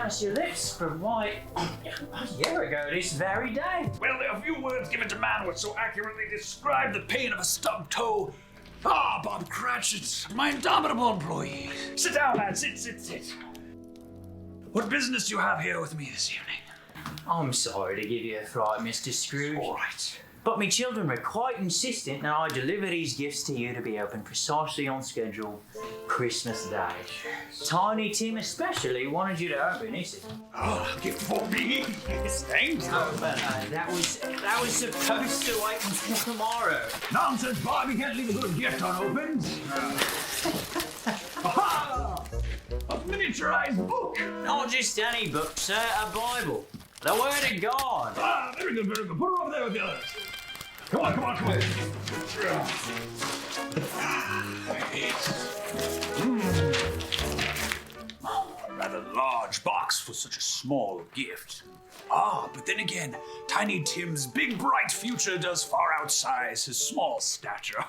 pass your lips for why a year ago this very day. Well, there are few words given to man which so accurately describe the pain of a stubbed toe. Ah, Bob Cratchit, my indomitable employee. Sit down, lad, sit. What business do you have here with me this evening? I'm sorry to give you a fright, Mr. Scrooge. All right. But my children were quite insistent that I deliver these gifts to you to be open precisely on schedule Christmas Day. Tiny Tim especially wanted you to open it. Oh, gift for me? Yes, thanks. Oh, but that was supposed to wait until tomorrow. Nonsense, Bob. You can't leave a good gift unopened. Aha! A miniaturized book. Not just any book, sir. A Bible. The Word of God. Ah, very good. Put her over there with the others. Come on. Rather large box for such a small gift. Ah, but then again, Tiny Tim's big bright future does far outsize his small stature.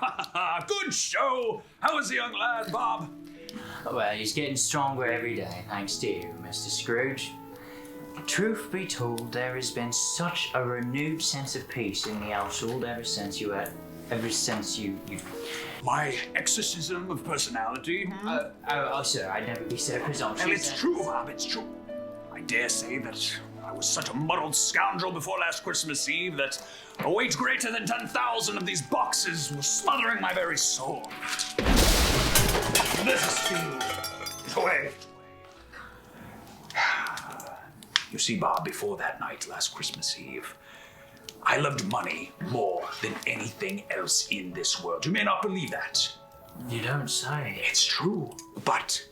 Good show. How is the young lad, Bob? Well, he's getting stronger every day, thanks to you, Mr. Scrooge. Truth be told, there has been such a renewed sense of peace in the household ever since you. My exorcism of personality? Sir, I'd never be so presumptuous. Well, it's true, Bob, it's true. I dare say that I was such a muddled scoundrel before last Christmas Eve that a weight greater than 10,000 of these boxes was smothering my very soul. This is field. Away. You see, Bob, before that night last Christmas Eve, I loved money more than anything else in this world. You may not believe that. You don't say. It's true. But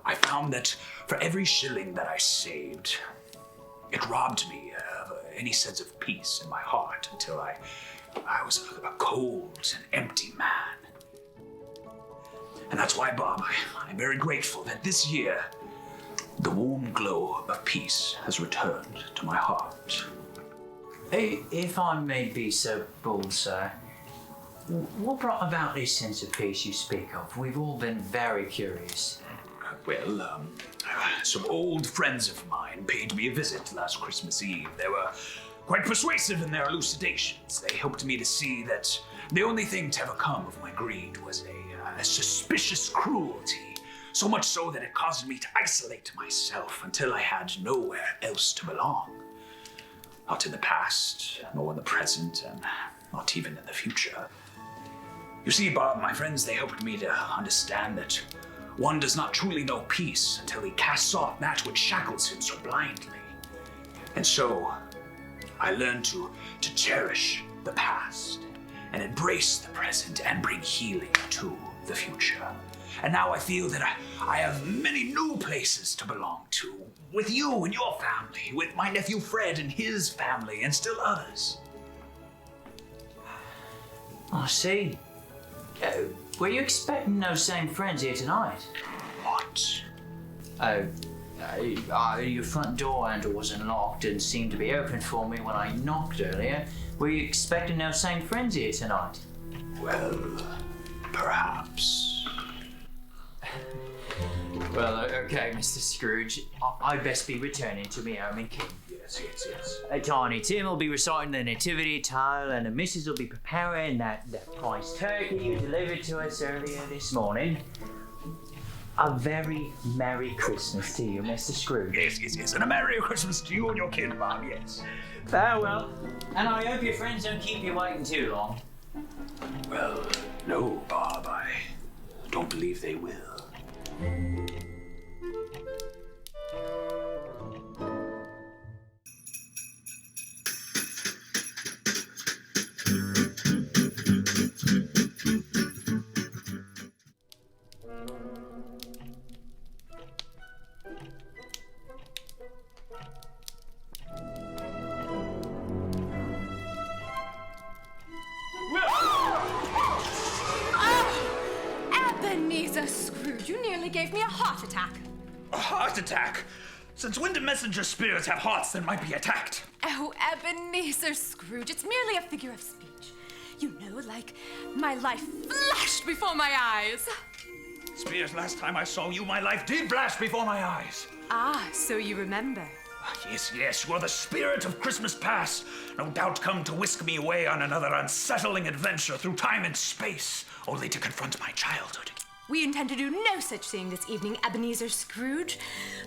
I found that for every shilling that I saved, it robbed me of any sense of peace in my heart until I was a cold and empty man. And that's why, Bob, I'm very grateful that this year the warm glow of peace has returned to my heart. If I may be so bold, sir, what brought about this sense of peace you speak of? We've all been very curious. Well, some old friends of mine paid me a visit last Christmas Eve. They were quite persuasive in their elucidations. They helped me to see that the only thing to ever come of my greed was a suspicious cruelty. So much so that it caused me to isolate myself until I had nowhere else to belong. Not in the past, nor in the present, and not even in the future. You see, Bob, my friends, they helped me to understand that one does not truly know peace until he casts off that which shackles him so blindly. And so, I learned to cherish the past, and embrace the present, and bring healing to the future. And now I feel that I have many new places to belong to. With you and your family, with my nephew Fred and his family, and still others. I see. Were you expecting those same friends here tonight? What? Your front door handle wasn't locked and seemed to be open for me when I knocked earlier. Were you expecting those same friends here tonight? Well, perhaps. Well, okay, Mr. Scrooge. I'd best be returning to me home in King. Yes. Tiny Tim will be reciting the nativity tale, and the missus will be preparing that price turkey you delivered to us earlier this morning. A very Merry Christmas to you, Mr. Scrooge. Yes. And a Merry Christmas to you and your kid, Bob, yes. Farewell. And I hope your friends don't keep you waiting too long. Well, no, Bob, I don't believe they will. Ebenezer Scrooge, you nearly gave me a heart attack. A heart attack? Since when do messenger spirits have hearts that might be attacked? Oh, Ebenezer Scrooge, it's merely a figure of speech. You know, like my life flashed before my eyes. Spears, last time I saw you, my life did flash before my eyes. Ah, so you remember. Yes, yes, you are the spirit of Christmas past. No doubt come to whisk me away on another unsettling adventure through time and space, only to confront my childhood. We intend to do no such thing this evening, Ebenezer Scrooge.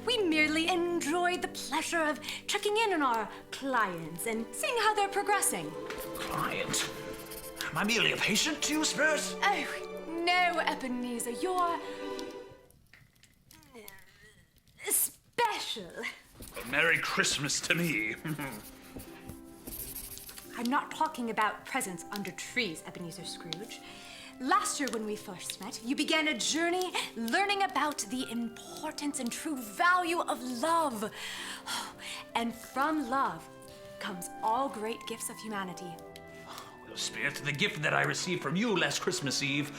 We merely enjoyed the pleasure of checking in on our clients and seeing how they're progressing. Client? Am I merely a patient to you, Spirit? Oh, no, Ebenezer, you're special. Well, Merry Christmas to me. I'm not talking about presents under trees, Ebenezer Scrooge. Last year when we first met, you began a journey learning about the importance and true value of love. And from love comes all great gifts of humanity. Well, Spirit, the gift that I received from you last Christmas Eve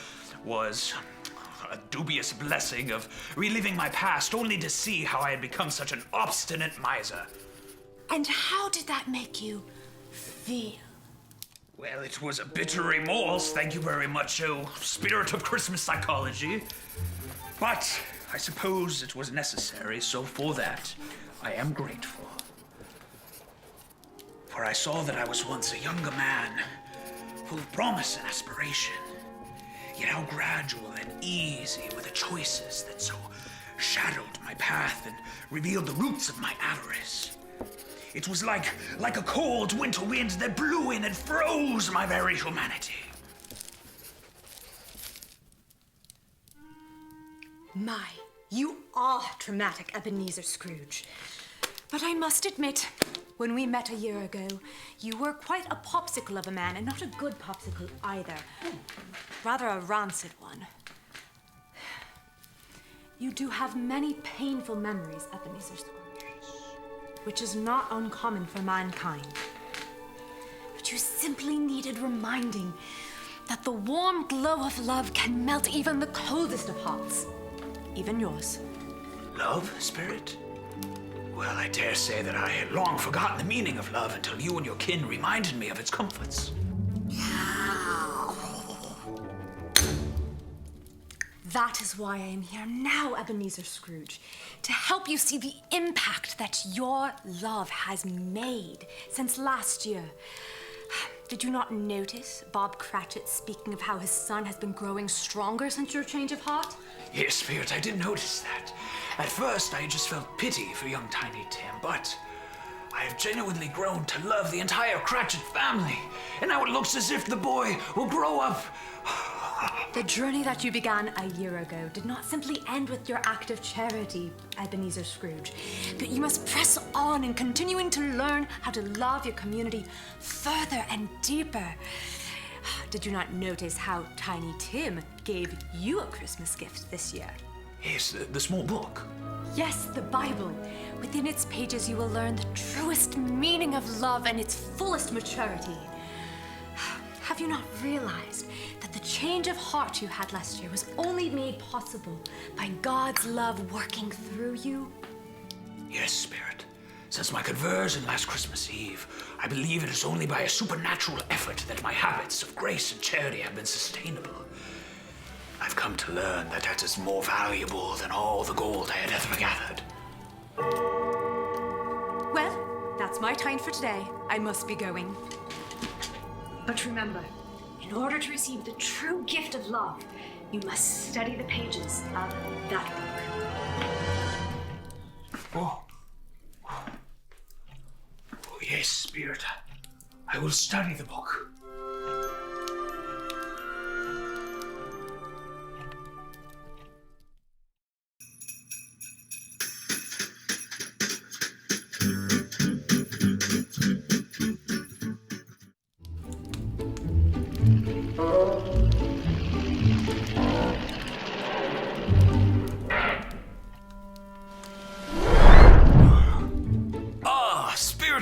was a dubious blessing of reliving my past only to see how I had become such an obstinate miser. And how did that make you feel? Well, it was a bitter remorse, thank you very much, oh spirit of Christmas psychology. But I suppose it was necessary, so for that, I am grateful. For I saw that I was once a younger man, full of promise and aspiration, yet how gradual and easy were the choices that so shadowed my path and revealed the roots of my avarice. It was like a cold winter wind that blew in and froze my very humanity. My, you are dramatic, Ebenezer Scrooge. But I must admit, when we met a year ago, you were quite a popsicle of a man, and not a good popsicle either. Rather a rancid one. You do have many painful memories, Ebenezer Scrooge, which is not uncommon for mankind. But you simply needed reminding that the warm glow of love can melt even the coldest of hearts, even yours. Love, Spirit? Well, I dare say that I had long forgotten the meaning of love until you and your kin reminded me of its comforts. That is why I am here now, Ebenezer Scrooge, to help you see the impact that your love has made since last year. Did you not notice Bob Cratchit speaking of how his son has been growing stronger since your change of heart? Yes, Spirit, I did notice that. At first, I just felt pity for young Tiny Tim, but I have genuinely grown to love the entire Cratchit family, and now it looks as if the boy will grow up. The journey that you began a year ago did not simply end with your act of charity, Ebenezer Scrooge, but you must press on in continuing to learn how to love your community further and deeper. Did you not notice how Tiny Tim gave you a Christmas gift this year? Yes, the small book. Yes, the Bible. Within its pages you will learn the truest meaning of love and its fullest maturity. Have you not realized that the change of heart you had last year was only made possible by God's love working through you? Yes, Spirit. Since my conversion last Christmas Eve, I believe it is only by a supernatural effort that my habits of grace and charity have been sustainable. I've come to learn that that is more valuable than all the gold I had ever gathered. Well, that's my time for today. I must be going. But remember, in order to receive the true gift of love, you must study the pages of that book. Oh, yes, Spirit. I will study the book.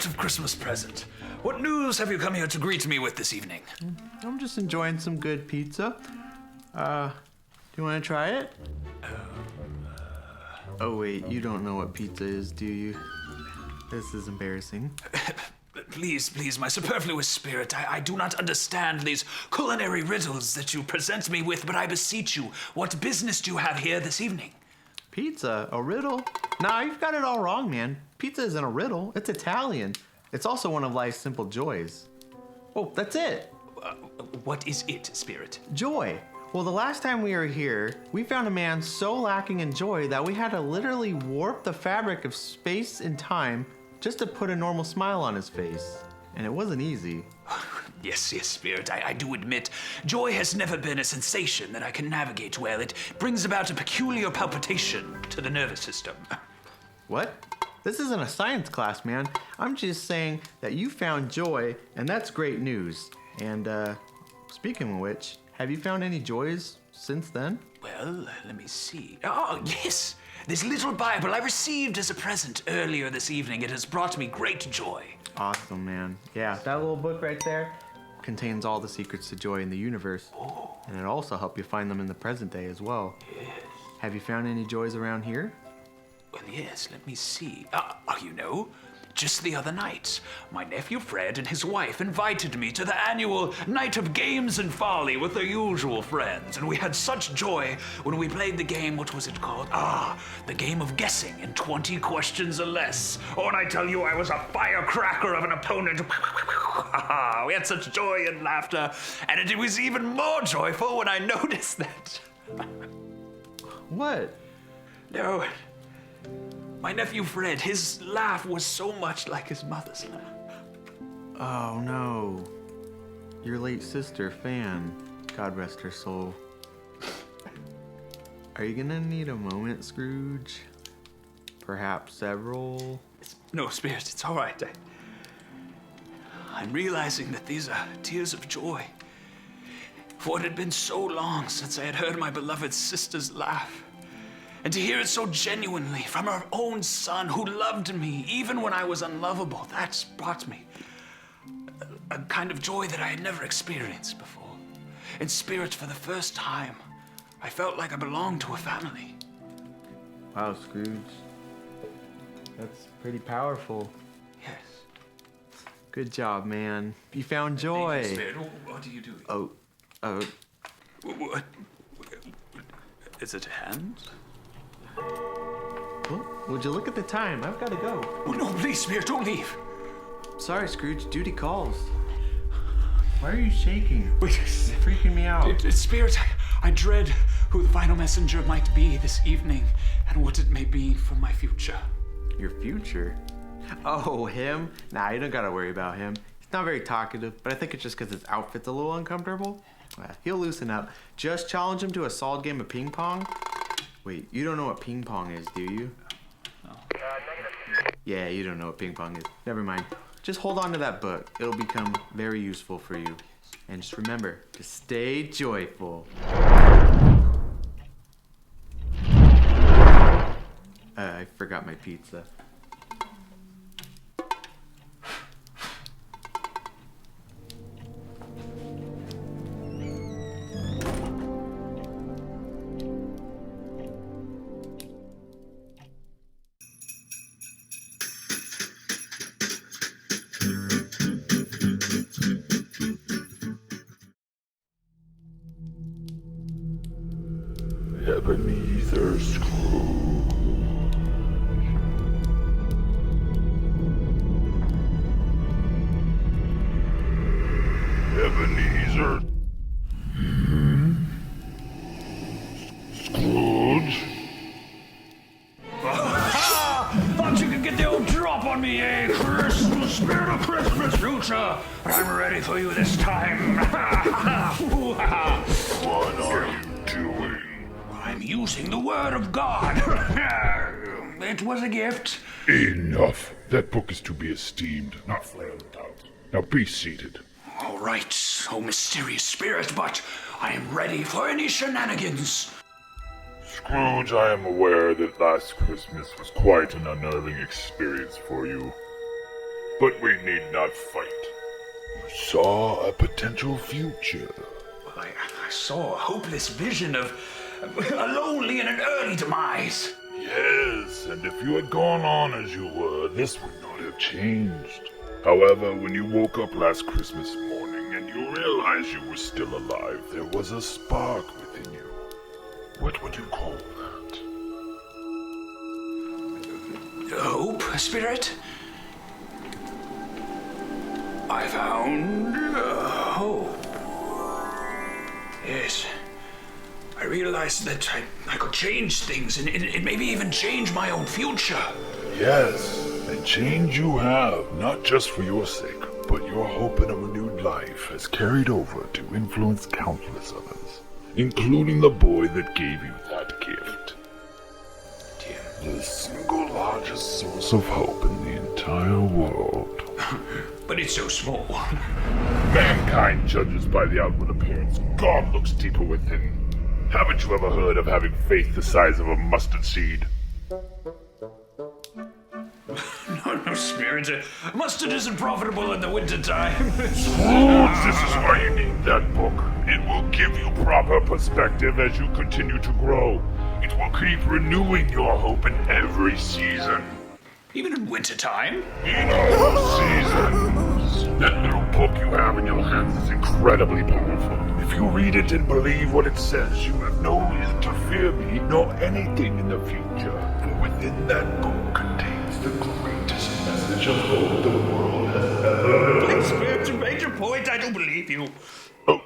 Of Christmas present. What news have you come here to greet me with this evening? I'm just enjoying some good pizza. Do you want to try it? Oh wait, you don't know what pizza is, do you? This is embarrassing. Please, my superfluous spirit, I do not understand these culinary riddles that you present me with, but I beseech you, what business do you have here this evening? Pizza? A riddle? Nah, you've got it all wrong, man. Pizza isn't a riddle. It's Italian. It's also one of life's simple joys. Oh, that's it. What is it, Spirit? Joy. Well, the last time we were here, we found a man so lacking in joy that we had to literally warp the fabric of space and time just to put a normal smile on his face. And it wasn't easy. Yes, Spirit, I do admit, joy has never been a sensation that I can navigate well. It brings about a peculiar palpitation to the nervous system. What? This isn't a science class, man. I'm just saying that you found joy, and that's great news. And, speaking of which, have you found any joys since then? Well, let me see. Oh, yes! This little Bible I received as a present earlier this evening. It has brought me great joy. Awesome, man. Yeah, that little book right there contains all the secrets to joy in the universe. Oh. And it'll also help you find them in the present day as well. Yes. Have you found any joys around here? Well, yes, let me see. You know, just the other night, my nephew Fred and his wife invited me to the annual Night of Games and Folly with their usual friends, and we had such joy when we played the game. What was it called? The game of guessing in 20 questions or less. Oh, and I tell you, I was a firecracker of an opponent. We had such joy and laughter, and it was even more joyful when I noticed that. What? No. My nephew Fred, his laugh was so much like his mother's laugh. Oh no. Your late sister, Fan. God rest her soul. Are you gonna need a moment, Scrooge? Perhaps several? No, Spirit, it's all right. I'm realizing that these are tears of joy. For it had been so long since I had heard my beloved sister's laugh. And to hear it so genuinely from her own son who loved me even when I was unlovable, that's brought me a kind of joy that I had never experienced before. In Spirit, for the first time, I felt like I belonged to a family. Wow, Scrooge. That's pretty powerful. Yes. Good job, man. You found joy. Thank you, Spirit. What are you doing? What? Is it a hand? Well, would you look at the time? I've got to go. Oh, no, please, Spirit, don't leave. Sorry, Scrooge. Duty calls. Why are you shaking? It's freaking me out. Spirit, I dread who the final messenger might be this evening and what it may be for my future. Your future? Oh, him? Nah, you don't gotta worry about him. He's not very talkative, but I think it's just because his outfit's a little uncomfortable. He'll loosen up. Just challenge him to a solid game of ping pong. Wait, you don't know what ping pong is, do you? No. Yeah, you don't know what ping pong is. Never mind. Just hold on to that book. It'll become very useful for you. And just remember to stay joyful. I forgot my pizza. Ebenezer Scrooge. Ebenezer. Scrooge? Thought you could get the old drop on me, eh, Christmas? Spirit of Christmas future. But I'm ready for you this time. What are you doing? I'm using the word of God. It was a gift. Enough. That book is to be esteemed, not flailed about. Now be seated. All right, oh mysterious spirit, but I am ready for any shenanigans. Scrooge, I am aware that last Christmas was quite an unnerving experience for you. But we need not fight. You saw a potential future. Well, I saw a hopeless vision of a lonely and an early demise. Yes, and if you had gone on as you were, this would not have changed. However, when you woke up last Christmas morning and you realized you were still alive, there was a spark within you. What would you call that? hope, Spirit. I found hope. Yes. I realized that I could change things and maybe even change my own future. Yes, and change you have, not just for your sake, but your hope in a renewed life has carried over to influence countless others, including the boy that gave you that gift. The single largest source of hope in the entire world. But it's so small. Mankind judges by the outward appearance. God looks deeper within. Haven't you ever heard of having faith the size of a mustard seed? No, Spirit. Mustard isn't profitable in the wintertime. Scrooge, this is why you need that book. It will give you proper perspective as you continue to grow. It will keep renewing your hope in every season. Even in wintertime? In all seasons. That little book you have in your hands is incredibly powerful. If you read it and believe what it says, you have no reason to fear me nor anything in the future. For within that book contains the greatest message of hope the world has ever. Please, Spirit, to make your point, I don't believe you. Oh,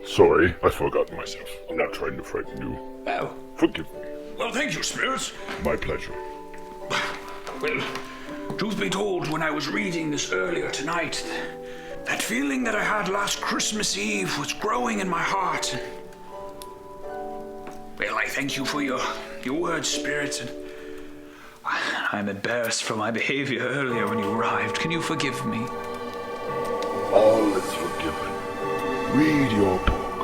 sorry, I forgot myself. I'm not trying to frighten you. Oh. Forgive me. Well, thank you, Spirit. My pleasure. Well, truth be told, when I was reading this earlier tonight, that feeling that I had last Christmas Eve was growing in my heart. Well, I thank you for your words, Spirit, and I'm embarrassed for my behavior earlier when you arrived. Can you forgive me? All is forgiven. Read your book.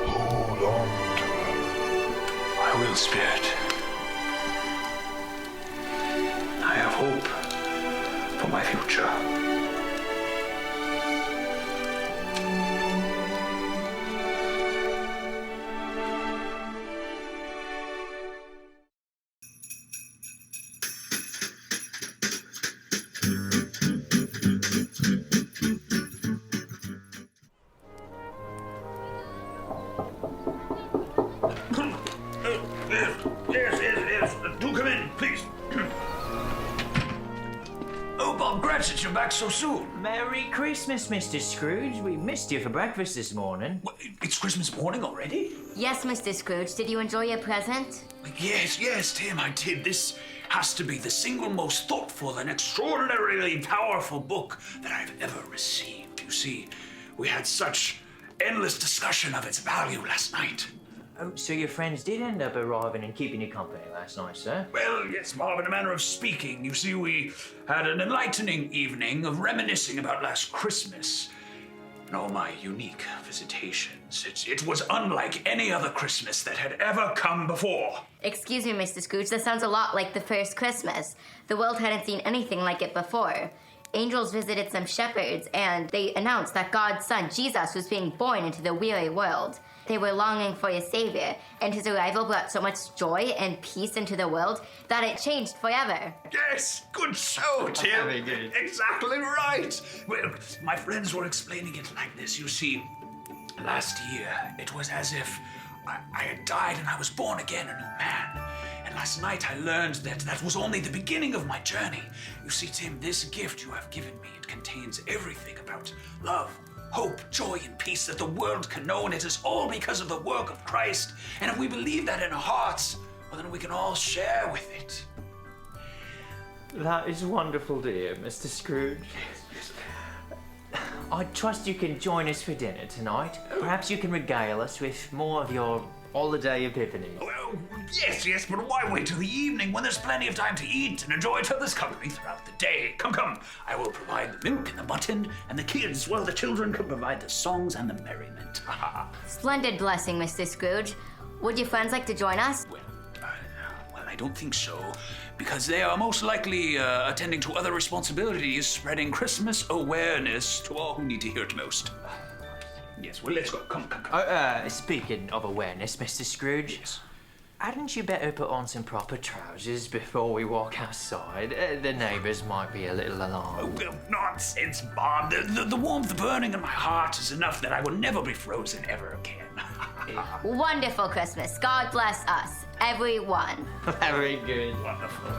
Hold on to it. I will, Spirit. I have hope for my future. Yes. Do come in, please. Oh, Bob Cratchit, you're back so soon. Merry Christmas, Mr. Scrooge. We missed you for breakfast this morning. What, it's Christmas morning already? Yes, Mr. Scrooge. Did you enjoy your present? Yes, Tim, I did. This has to be the single most thoughtful and extraordinarily powerful book that I've ever received. You see, we had such endless discussion of its value last night. Oh, so your friends did end up arriving and keeping you company last night, sir? Well, yes, Bob, in a manner of speaking. You see, we had an enlightening evening of reminiscing about last Christmas and all my unique visitations. It was unlike any other Christmas that had ever come before. Excuse me, Mr. Scrooge. That sounds a lot like the first Christmas. The world hadn't seen anything like it before. Angels visited some shepherds, and they announced that God's son, Jesus, was being born into the weary world. They were longing for a savior, and his arrival brought so much joy and peace into the world that it changed forever. Yes, good show, Tim. Very good. Exactly right. Well, my friends were explaining it like this. You see, last year, it was as if I had died and I was born again a new man. And last night I learned that that was only the beginning of my journey. You see, Tim, this gift you have given me, it contains everything about love, hope, joy, and peace that the world can know, and it is all because of the work of Christ. And if we believe that in our hearts, well, then we can all share with it. That is wonderful to hear, Mr. Scrooge. I trust you can join us for dinner tonight. Perhaps you can regale us with more of your holiday epiphanies. Well, yes, but why wait till the evening when there's plenty of time to eat and enjoy each other's company throughout the day? Come. I will provide the milk and the mutton, and the kids, well, the children can provide the songs and the merriment. Splendid blessing, Mr. Scrooge. Would your friends like to join us? Well, I don't think so, because they are most likely attending to other responsibilities, spreading Christmas awareness to all who need to hear it most. Yes, well, let's go. Come. Speaking of awareness, Mr. Scrooge, Yes. hadn't you better put on some proper trousers before we walk outside? The neighbours might be a little alarmed. Oh, well, nonsense, Bob. The warmth burning in my heart is enough that I will never be frozen ever again. Wonderful Christmas. God bless us, everyone. Very good. Wonderful.